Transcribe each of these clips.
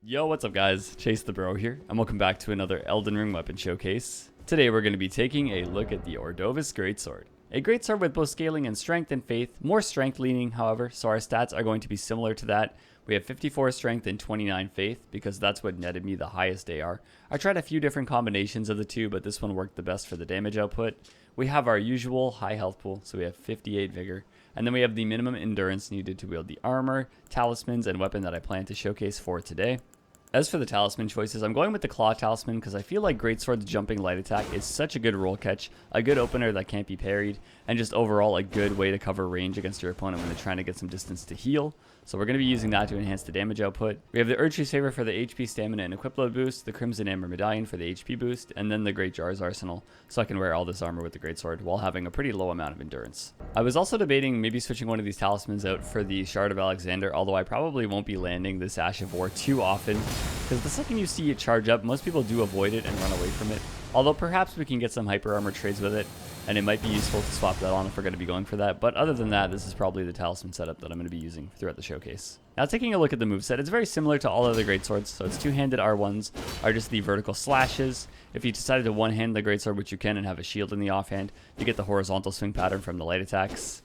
Yo, what's up guys? Chase the Bro here, and welcome back to another Elden Ring weapon showcase. Today we're going to be taking a look at the Ordovis Greatsword. A greatsword with both scaling and strength and faith, more strength leaning however, so our stats are going to be similar to that. We have 54 strength and 29 faith, because that's what netted me the highest AR. I tried a few different combinations of the two, but this one worked the best for the damage output. We have our usual high health pool, so we have 58 vigor. And then we have the minimum endurance needed to wield the armor, talismans, and weapon that I plan to showcase for today. As for the talisman choices, I'm going with the Claw Talisman because I feel like Greatsword's jumping light attack is such a good roll catch, a good opener that can't be parried, and just overall a good way to cover range against your opponent when they're trying to get some distance to heal. So we're going to be using that to enhance the damage output. We have the Urge Saver for the HP, Stamina, and Equip Load boost, the Crimson Amber Medallion for the HP boost, and then the Great Jar's Arsenal, so I can wear all this armor with the Greatsword while having a pretty low amount of endurance. I was also debating maybe switching one of these talismans out for the Shard of Alexander, although I probably won't be landing this Ash of War too often, because the second you see it charge up, most people do avoid it and run away from it. Although perhaps we can get some hyper armor trades with it, and it might be useful to swap that on if we're going to be going for that. But other than that, this is probably the talisman setup that I'm going to be using throughout the showcase. Now taking a look at the moveset, it's very similar to all other greatswords. So it's two-handed R1s are just the vertical slashes. If you decided to one-hand the greatsword, which you can, and have a shield in the offhand, you get the horizontal swing pattern from the light attacks.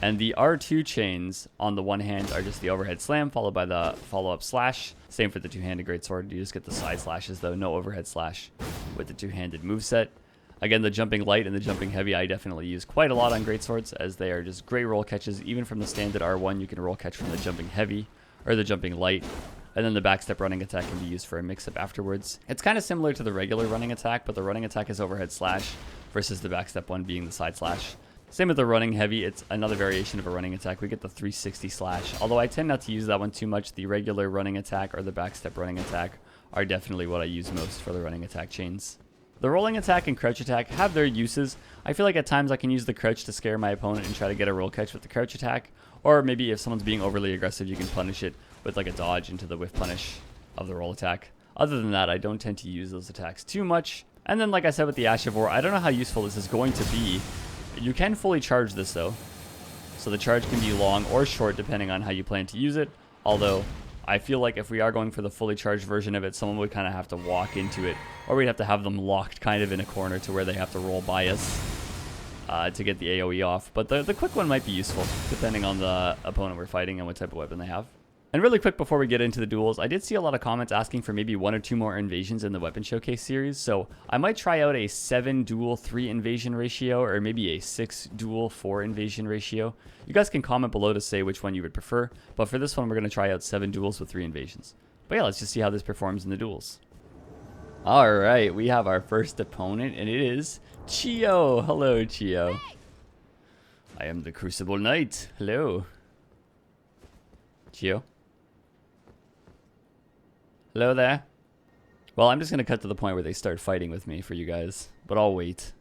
And the R2 chains on the one hand are just the overhead slam followed by the follow-up slash. Same for the two-handed greatsword. You just get the side slashes though, no overhead slash with the two-handed moveset. Again, the jumping light and the jumping heavy I definitely use quite a lot on greatswords, as they are just great roll catches. Even from the standard R1, you can roll catch from the jumping heavy or the jumping light. And then the backstep running attack can be used for a mix-up afterwards. It's kind of similar to the regular running attack, but the running attack is overhead slash versus the backstep one being the side slash. Same with the running heavy, it's another variation of a running attack. We get the 360 slash, although I tend not to use that one too much. The regular running attack or the backstep running attack are definitely what I use most for the running attack chains. The rolling attack and crouch attack have their uses. I feel like at times I can use the crouch to scare my opponent and try to get a roll catch with the crouch attack, or maybe if someone's being overly aggressive, you can punish it with like a dodge into the whiff punish of the roll attack. Other than that, I don't tend to use those attacks too much. And then like I said with the Ash of War, I don't know how useful this is going to be. You can fully charge this though, so the charge can be long or short depending on how you plan to use it, although I feel like if we are going for the fully charged version of it, someone would kind of have to walk into it, or we'd have to have them locked kind of in a corner to where they have to roll by us to get the AoE off. But the quick one might be useful depending on the opponent we're fighting and what type of weapon they have. And really quick before we get into the duels, I did see a lot of comments asking for maybe 1 or 2 more invasions in the weapon showcase series, so I might try out a 7 duel 3 invasion ratio, or maybe a 6 duel 4 invasion ratio. You guys can comment below to say which one you would prefer, but for this one we're going to try out 7 duels with 3 invasions. But yeah, let's just see how this performs in the duels. Alright, we have our first opponent, and it is Chio. Hello, Chio. Hey. I am the Crucible Knight. Hello. Chio. Hello there. Well, I'm just going to cut to the point where they start fighting with me for you guys, but I'll wait.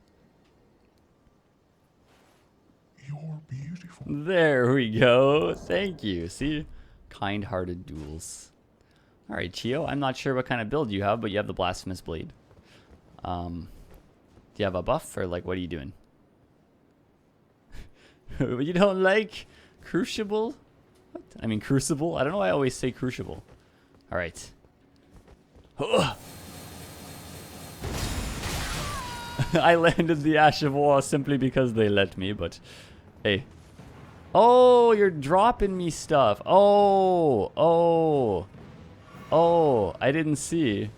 You're beautiful. There we go. Thank you. See? Kind-hearted duels. Alright, Chio. I'm not sure what kind of build you have, but you have the Blasphemous Blade. Do you have a buff, or like, what are you doing? You don't like Crucible? What? I mean, Crucible? I don't know why I always say Crucible. Alright. I landed the Ash of War simply because they let me, but hey. Oh, you're dropping me stuff. Oh, I didn't see.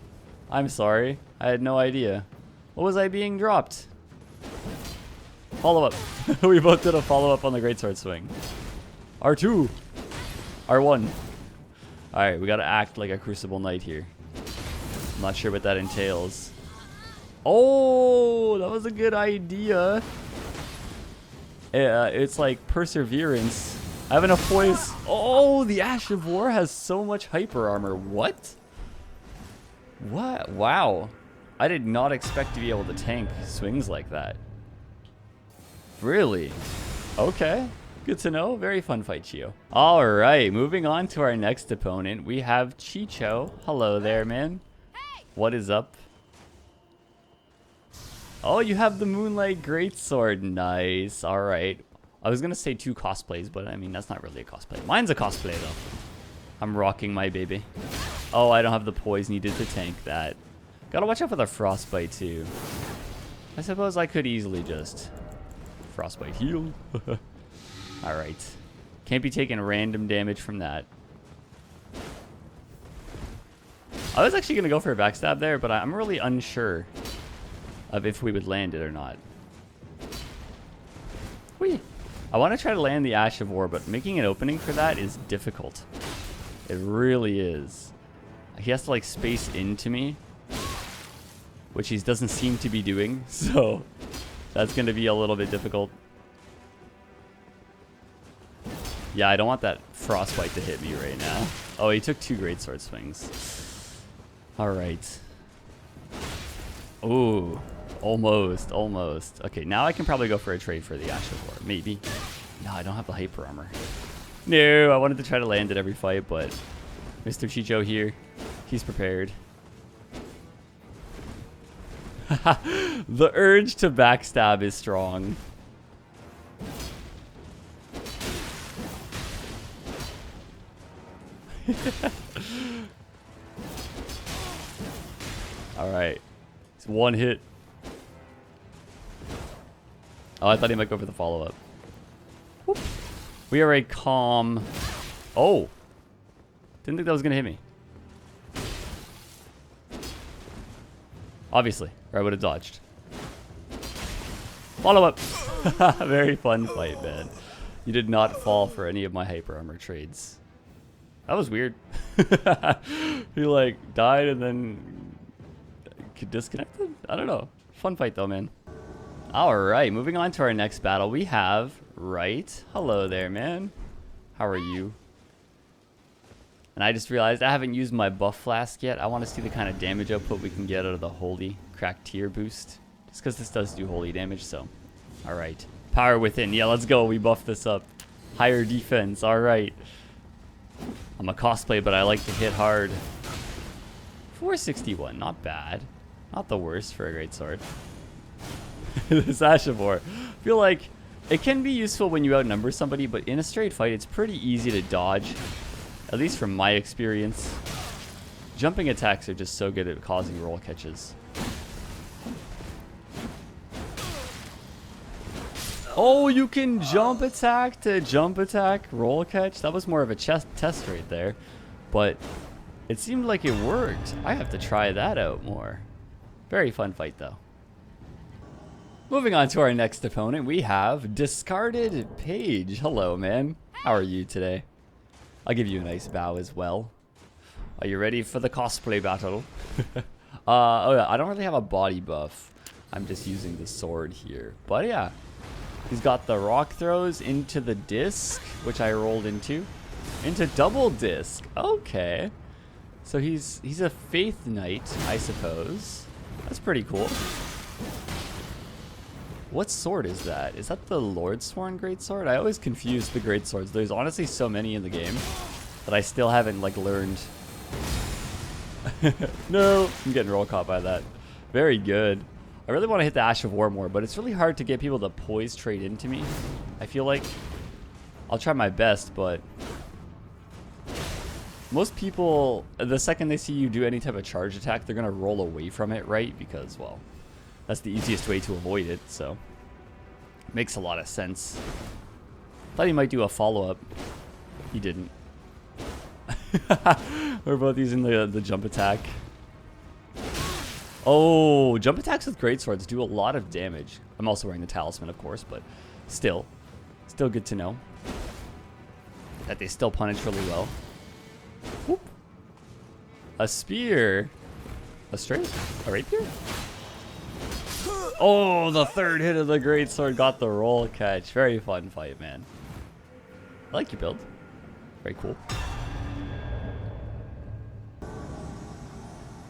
I'm sorry. I had no idea. What was I being dropped? Follow up. We both did a follow up on the Greatsword swing. R2. R1. Alright, we gotta act like a Crucible Knight here. I'm not sure what that entails. Oh, that was a good idea. It's like perseverance. I have enough poise. Oh, the Ash of War has so much hyper armor. What? What? Wow. I did not expect to be able to tank swings like that. Really? Okay. Good to know. Very fun fight, Chio. All right, moving on to our next opponent. We have Chicho. Hello there, man. What is up? Oh, you have the Moonlight Greatsword. Nice. All right. I was going to say 2 cosplays, but I mean, that's not really a cosplay. Mine's a cosplay, though. I'm rocking my baby. Oh, I don't have the poise needed to tank that. Gotta watch out for the frostbite too. I suppose I could easily just frostbite heal. Alright. Can't be taking random damage from that. I was actually going to go for a backstab there, but I'm really unsure of if we would land it or not. Whee! I want to try to land the Ash of War, but making an opening for that is difficult. It really is. He has to like space into me, which he doesn't seem to be doing, so that's going to be a little bit difficult. Yeah, I don't want that frostbite to hit me right now. Oh, he took 2 greatsword swings. Alright. Ooh, almost. Okay, now I can probably go for a trade for the Ash of War. Maybe. No, I don't have the hyper armor. No, I wanted to try to land it every fight, but Mr. Chicho here, he's prepared. The urge to backstab is strong. Alright. It's 1 hit. Oh, I thought he might go for the follow-up. We are a calm... Oh! Didn't think that was going to hit me. Obviously, or I would have dodged. Follow-up! Very fun fight, man. You did not fall for any of my hyper armor trades. That was weird. He like died and then disconnected? I don't know. Fun fight though, man. Alright, moving on to our next battle. We have Right. Hello there, man. How are you? And I just realized I haven't used my buff flask yet. I want to see the kind of damage output we can get out of the holy cracked tier boost. Just because this does do holy damage, so. Alright. Power within. Yeah, let's go. We buffed this up. Higher defense. Alright. I'm a cosplay, but I like to hit hard. 461. Not bad. Not the worst for a greatsword. This Ash of War. I feel like it can be useful when you outnumber somebody, but in a straight fight, it's pretty easy to dodge. At least from my experience. Jumping attacks are just so good at causing roll catches. Oh, you can jump attack to jump attack, roll catch. That was more of a test right there. But it seemed like it worked. I have to try that out more. Very fun fight, though. Moving on to our next opponent, we have Discarded Page. Hello, man. How are you today? I'll give you a nice bow as well. Are you ready for the cosplay battle? Oh yeah, I don't really have a body buff. I'm just using the sword here. But yeah, he's got the rock throws into the disc, which I rolled into double disc. Okay, so he's a faith knight, I suppose. That's pretty cool. What sword is that? Is that the Lordsworn Greatsword? I always confuse the Greatswords. There's honestly so many in the game that I still haven't like learned. No, I'm getting roll caught by that. Very good. I really want to hit the Ash of War more, but it's really hard to get people to poise trade into me. I feel like I'll try my best, but most people, the second they see you do any type of charge attack, they're going to roll away from it, right? Because, well, that's the easiest way to avoid it, so makes a lot of sense. Thought he might do a follow-up. He didn't. We're both using the jump attack. Oh, jump attacks with greatswords do a lot of damage. I'm also wearing the talisman, of course, but still good to know that they still punish really well. Whoop. A spear. A straight? A rapier? Oh, the third hit of the greatsword got the roll catch. Very fun fight, man. I like your build. Very cool.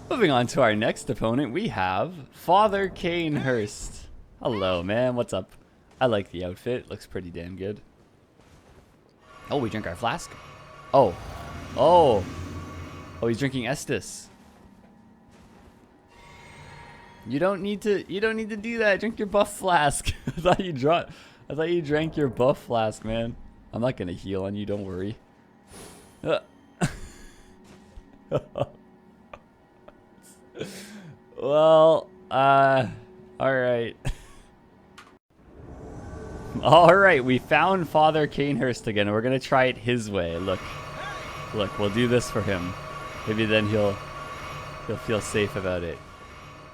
Moving on to our next opponent, we have Father Canehurst. Hello, man. What's up? I like the outfit. Looks pretty damn good. Oh, we drink our flask. Oh. Oh. Oh, he's drinking Estus. You don't need to do that. Drink your buff flask. I thought you drank your buff flask, man. I'm not gonna heal on you, don't worry. Well, alright. Alright, we found Father Canehurst again. We're gonna try it his way. Look, we'll do this for him. Maybe then he'll feel safe about it.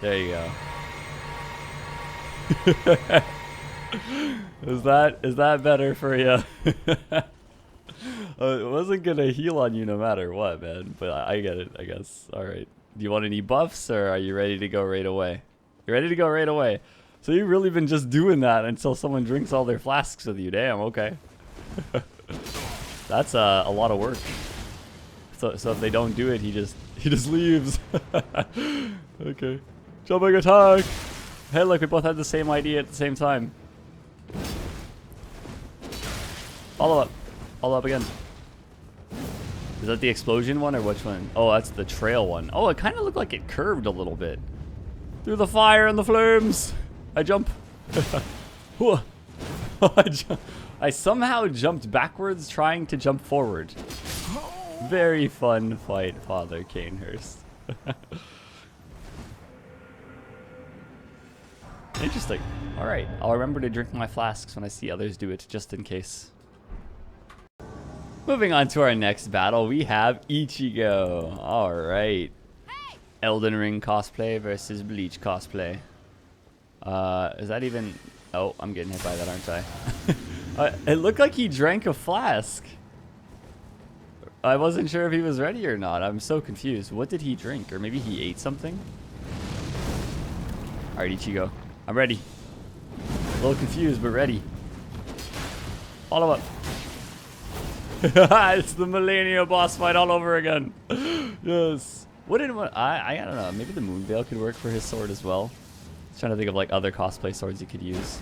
There you go. Is that better for you? It wasn't gonna heal on you no matter what, man. But I get it, I guess. Alright. Do you want any buffs, or are you ready to go right away? You're ready to go right away. So you've really been just doing that until someone drinks all their flasks with you. Damn, okay. That's a lot of work. So if they don't do it, he just leaves. Okay. Jumping attack! Hey, look, we both had the same idea at the same time. Follow up. Follow up again. Is that the explosion one or which one? Oh, that's the trail one. Oh, it kind of looked like it curved a little bit. Through the fire and the flames. I jump. I somehow jumped backwards trying to jump forward. Very fun fight, Father Canehurst. Interesting. Alright, I'll remember to drink my flasks when I see others do it, just in case. Moving on to our next battle, we have Ichigo. Alright. Elden Ring cosplay versus Bleach cosplay. Is that even... Oh, I'm getting hit by that, aren't I? It looked like he drank a flask. I wasn't sure if he was ready or not. I'm so confused. What did he drink? Or maybe he ate something? Alright, Ichigo. I'm ready. A little confused, but ready. Follow up. It's the Millennia boss fight all over again. Yes. I don't know. Maybe the Moonveil could work for his sword as well. I was trying to think of like other cosplay swords you could use.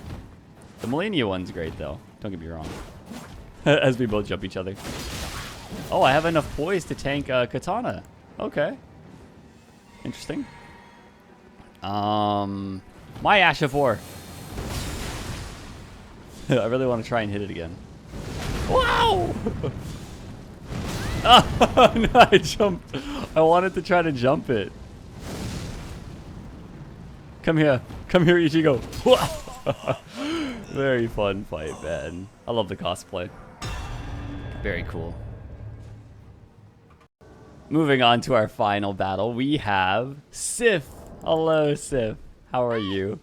The Millennia one's great though. Don't get me wrong. As we both jump each other. Oh, I have enough poise to tank Katana. Okay. Interesting. My Ash of War. I really want to try and hit it again. Wow! Oh, no, I jumped. I wanted to try to jump it. Come here. Come here, Ichigo. Very fun fight, man. I love the cosplay. Very cool. Moving on to our final battle, we have Sif. Hello, Sif. How are you?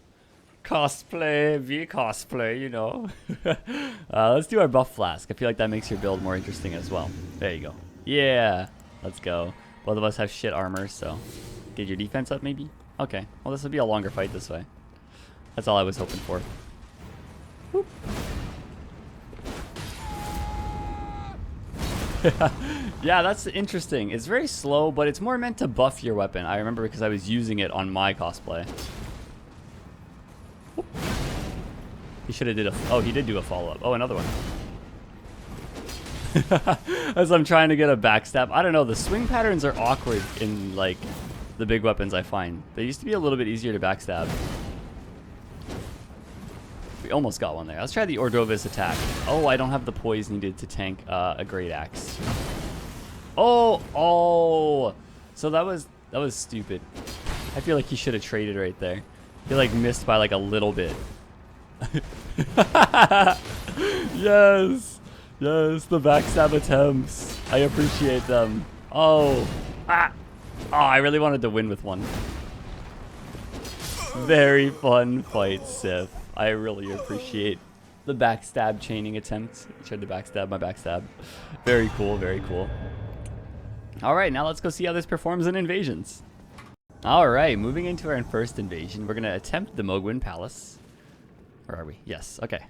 Cosplay, cosplay, you know. Let's do our buff flask. I feel like that makes your build more interesting as well. There you go. Yeah, let's go. Both of us have shit armor, so get your defense up maybe. Okay, well this will be a longer fight this way. That's all I was hoping for. Whoop. Yeah, that's interesting. It's very slow, but it's more meant to buff your weapon. I remember because I was using it on my cosplay. Whoop. He should have did a... Oh, he did do a follow-up. Oh, another one. As I'm trying to get a backstab. I don't know. The swing patterns are awkward in, like, the big weapons, I find. They used to be a little bit easier to backstab. We almost got one there. Let's try the Ordovis attack. Oh, I don't have the poise needed to tank a great axe. Oh! So that was stupid. I feel like he should have traded right there. He, like, missed by, like, a little bit. Yes! Yes, the backstab attempts. I appreciate them. Oh. Ah. Oh, I really wanted to win with one. Very fun fight, Sif. I really appreciate the backstab chaining attempt. He tried to backstab my backstab. Very cool, very cool. Alright, now let's go see how this performs in invasions. Alright, moving into our first invasion, we're going to attempt the Mogwin Palace. Where are we? Yes, okay.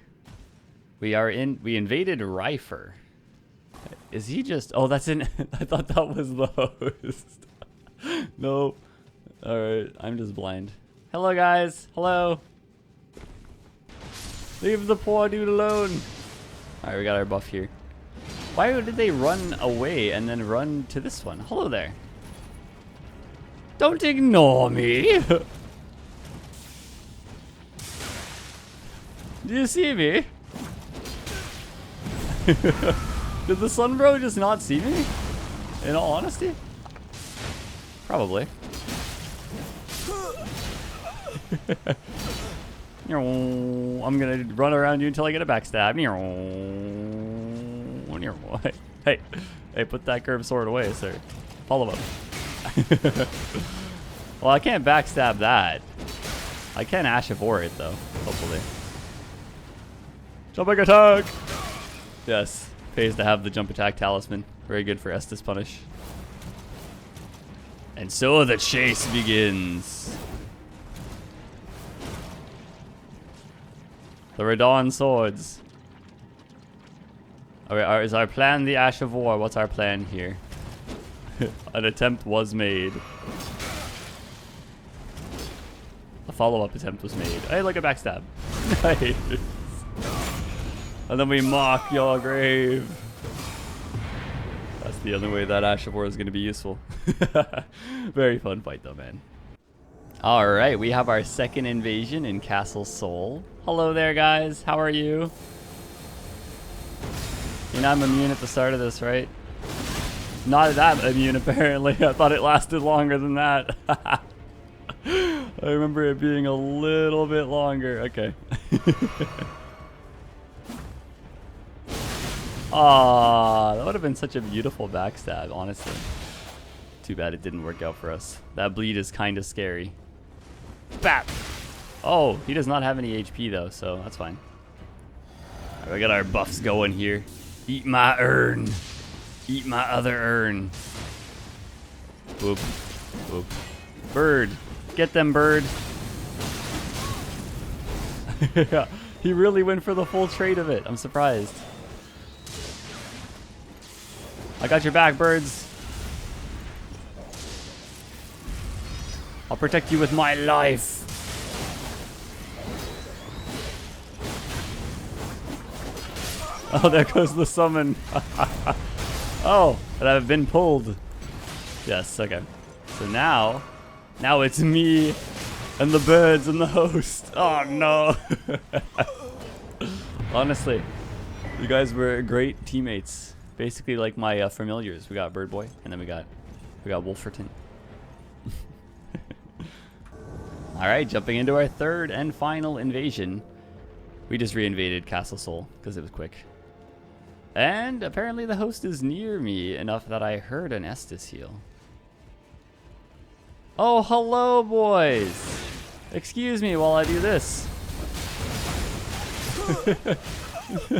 We invaded Rifer. Is he just... Oh, that's in... I thought that was the host. No. Alright, I'm just blind. Hello, guys. Hello. Leave the poor dude alone. Alright, we got our buff here. Why did they run away and then run to this one? Hello there. Don't ignore me. Do you see me? Did the Sunbro just not see me? In all honesty? Probably. I'm gonna run around you until I get a backstab. Hey, hey, put that curved sword away, sir. Follow up. Well, I can't backstab that. I can Ash of War it though, hopefully. Jumping attack! Yes, pays to have the jump attack talisman. Very good for Estus punish. And so the chase begins. The Radon swords. Alright, is our plan the Ash of War? What's our plan here? An attempt was made. A follow-up attempt was made. Hey, look at backstab. Nice. And then we mock your grave. That's the only way that Ash of War is going to be useful. Very fun fight though, man. Alright, we have our second invasion in Castle Sol. Hello there, guys. How are you? You know I'm immune at the start of this, right? Not that immune, apparently. I thought it lasted longer than that. I remember it being a little bit longer. Okay. Aw, that would have been such a beautiful backstab, honestly. Too bad it didn't work out for us. That bleed is kind of scary. Bap! Oh, he does not have any HP though, so that's fine. Alright, we got our buffs going here. Eat my urn. Eat my other urn. Whoop. Whoop. Bird. Get them, bird. He really went for the full trade of it. I'm surprised. I got your back, birds. I'll protect you with my life. Oh, there goes the summon. Oh, but I've been pulled. Yes, okay. So now it's me and the birds and the host. Oh no. Honestly, you guys were great teammates. Basically like my familiars. We got Bird Boy and then we got Wolferton. Alright, jumping into our third and final invasion. We just re-invaded Castle Sol because it was quick. And apparently the host is near me enough that I heard an Estus heal. Oh, hello, boys. Excuse me while I do this.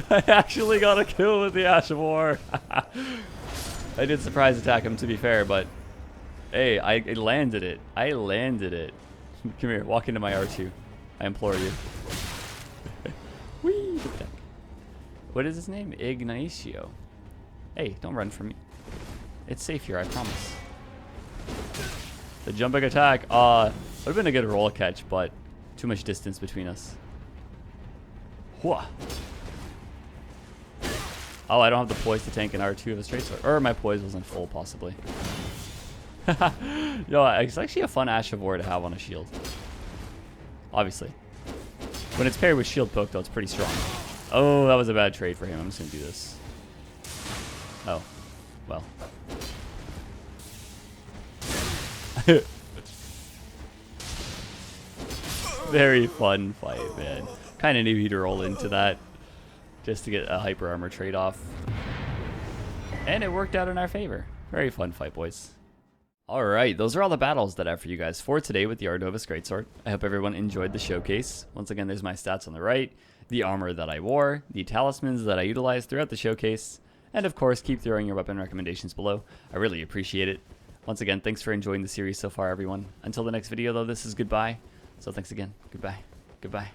I actually got a kill with the Ash of War. I did surprise attack him, to be fair, but hey, I landed it. I landed it. Come here, walk into my R2. I implore you. Whee! What is his name? Ignacio. Hey, don't run from me. It's safe here, I promise. The jumping attack. Would have been a good roll catch, but too much distance between us. Whoa. Oh, I don't have the poise to tank an R2 of a straight sword. Or my poise wasn't full, possibly. Yo, it's actually a fun Ash of War to have on a shield. Obviously. When it's paired with shield poke, though, it's pretty strong. Oh, that was a bad trade for him. I'm just going to do this. Oh. Well. Very fun fight, man. Kind of knew he'd roll into that just to get a hyper armor trade off. And it worked out in our favor. Very fun fight, boys. Alright, those are all the battles that I have for you guys for today with the Ordovis Greatsword. I hope everyone enjoyed the showcase. Once again, there's my stats on the right, the armor that I wore, the talismans that I utilized throughout the showcase, and of course, keep throwing your weapon recommendations below. I really appreciate it. Once again, thanks for enjoying the series so far, everyone. Until the next video, though, this is goodbye. So thanks again. Goodbye. Goodbye.